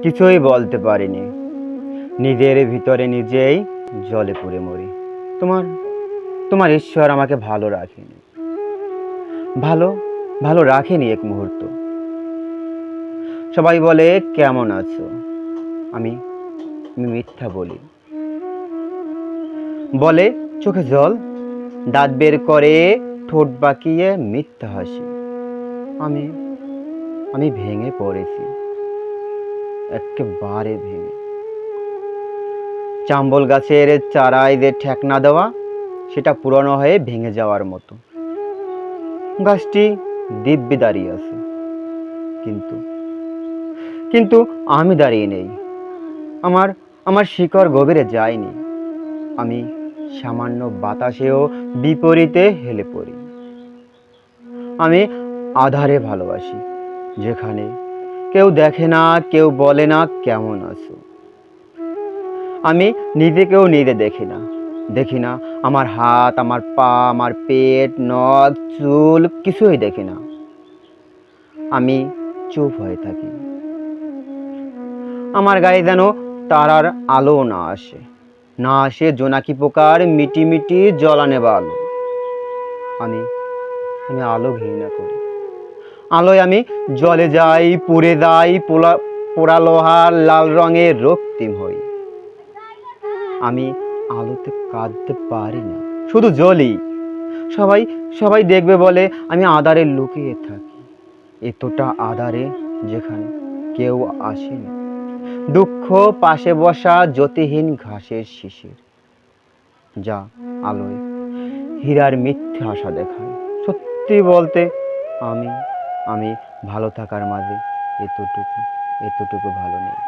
কিছুই বলতে পারিনি, নিজের ভিতরে নিজেই জলে পুড়ে মরি। তোমার তোমার ঈশ্বর আমাকে ভালো রাখেনি, ভালো ভালো রাখেনি এক মুহূর্ত। সবাই বলে কেমন আছো, আমি আমি মিথ্যা বলি। বলে চোখে জল, দাঁত বের করে ঠোঁট বাঁকিয়ে মিথ্যা হাসি। আমি আমি ভেঙে পড়েছি, একেবারে ভেঙে। চাম্বল গাছের চারায় যে ঠেকনা দেওয়া, সেটা পুরনো হয়ে ভেঙে যাওয়ার মতো। গাছটি দিব্যি দাঁড়িয়ে আছে, কিন্তু কিন্তু আমি দাঁড়িয়ে নেই। আমার আমার শিকড় গভীরে যায়নি। আমি সামান্য বাতাসেও বিপরীতে হেলে পড়ি। আমি আধারে ভালোবাসি, যেখানে কেউ দেখে না, কেউ বলে না কেমন আছো। আমি নিজেকেও নিজে দেখি না, দেখি না আমার হাত, আমার পা, আমার পেট, নখ, চুল কিছুই দেখি না। আমি চুপ হয়ে থাকি। আমার গায়ে যেন তারার আলো না আসে, না আসে জোনাকি পোকার মিটি মিটি জ্বলানে বা আলো। আমি আমি আলো ঘৃণা করি। আলোয় আমি জলে যাই, পুড়ে যাই, পোড়া লোহার লাল রঙের রক্তিম হই। আমি আলোতে কাঁদতে পারি না, শুধু জ্বলি। সবাই সবাই দেখবে বলে আমি আঁধারে লুকিয়ে থাকি, এতটা আঁধারে যেখানে কেউ আসেনি। দুঃখ পাশে বসা জ্যোতিহীন ঘাসের শিশির, যা আলোয় হীরার মিথ্যে আশা দেখায়। সত্যি বলতে আমি আমি ভালো থাকার মাঝে এতটুকু এতটুকু ভালো নেই।